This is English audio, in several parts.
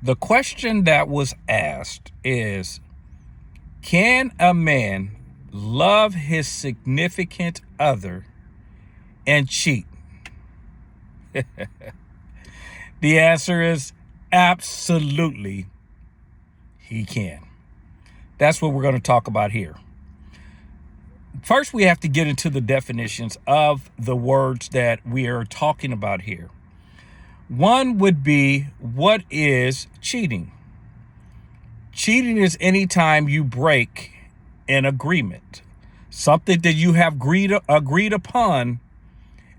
The question that was asked is, can a man love his significant other and cheat? The answer is absolutely he can. That's what we're going to talk about here. First, we have to get into the definitions of the words that we are talking about here. One would be, what is cheating? Cheating is any time you break an agreement, something that you have agreed upon,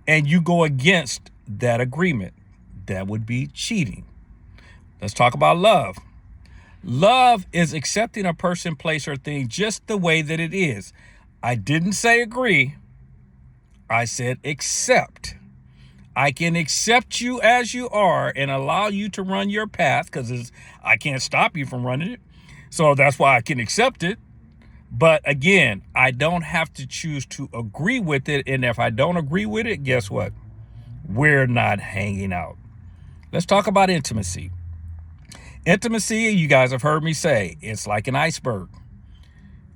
and you go against that agreement. That would be cheating. Let's talk about love. Love is accepting a person, place, or thing just the way that it is. I didn't say agree. I said accept. I can accept you as you are and allow you to run your path because I can't stop you from running it. So that's why I can accept it. But again, I don't have to choose to agree with it. And if I don't agree with it, guess what? We're not hanging out. Let's talk about intimacy. Intimacy, you guys have heard me say, it's like an iceberg.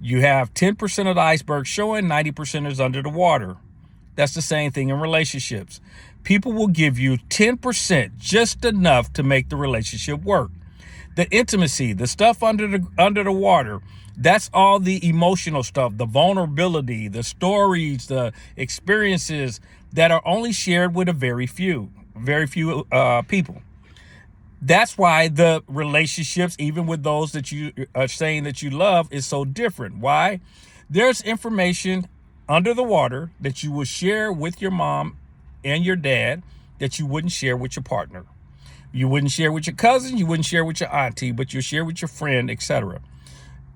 You have 10% of the iceberg showing, 90% is under the water. That's the same thing in relationships. People will give you 10%, just enough to make the relationship work. The intimacy, the stuff under the water, that's all the emotional stuff, the vulnerability, the stories, the experiences that are only shared with a very few people. That's why the relationships, even with those that you are saying that you love, is so different. Why? There's information under the water that you will share with your mom and your dad that you wouldn't share with your partner. You wouldn't share with your cousin, you wouldn't share with your auntie, but you share with your friend, etc.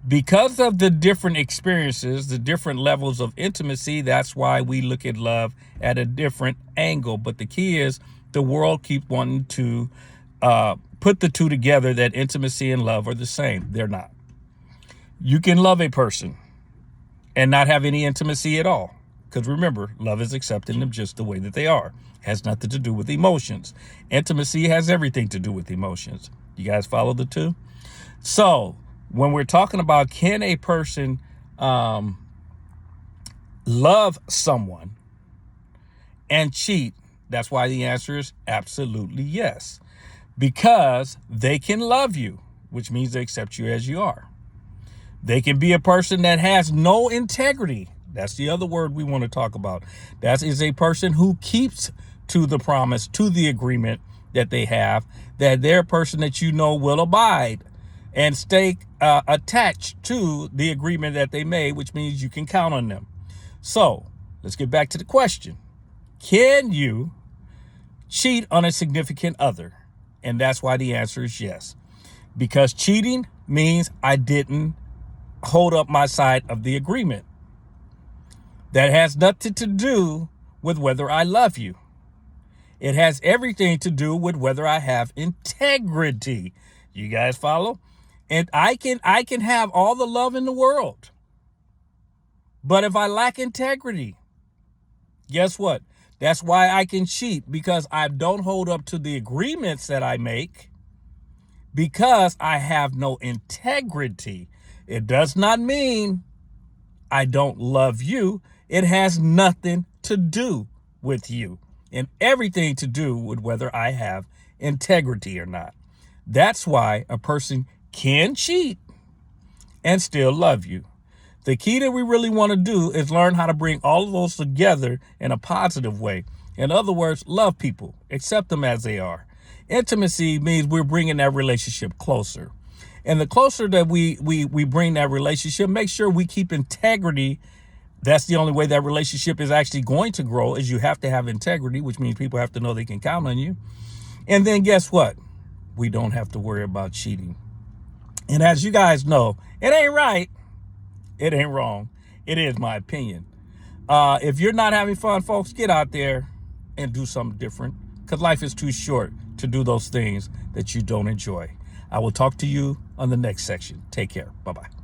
Because of the different experiences, the different levels of intimacy, that's why we look at love at a different angle. But the key is the world keeps wanting to put the two together, that intimacy and love are the same. They're not. You can love a person and not have any intimacy at all. Because remember, love is accepting them just the way that they are. It has nothing to do with emotions. Intimacy has everything to do with emotions. You guys follow the two? So when we're talking about, can a person love someone and cheat, that's why the answer is absolutely yes. Because they can love you, which means they accept you as you are. They can be a person that has no integrity. That's the other word we want to talk about. That is a person who keeps to the promise, to the agreement that they have, that they're a person that you know will abide and stay attached to the agreement that they made, which means you can count on them. So let's get back to the question. Can you cheat on a significant other? And that's why the answer is yes. Because cheating means I didn't hold up my side of the agreement. That has nothing to do with whether I love you. It has everything to do with whether I have integrity. You guys follow? And I can have all the love in the world. But if I lack integrity, guess what? That's why I can cheat, because I don't hold up to the agreements that I make, because I have no integrity. It does not mean I don't love you. It has nothing to do with you and everything to do with whether I have integrity or not. That's why a person can cheat and still love you. The key that we really want to do is learn how to bring all of those together in a positive way. In other words, love people, accept them as they are. Intimacy means we're bringing that relationship closer. And the closer that we bring that relationship, make sure we keep integrity. That's the only way that relationship is actually going to grow, is you have to have integrity, which means people have to know they can count on you. And then guess what? We don't have to worry about cheating. And as you guys know, it ain't right. It ain't wrong. It is my opinion. If you're not having fun, folks, get out there and do something different, because life is too short to do those things that you don't enjoy. I will talk to you on the next section. Take care. Bye-bye.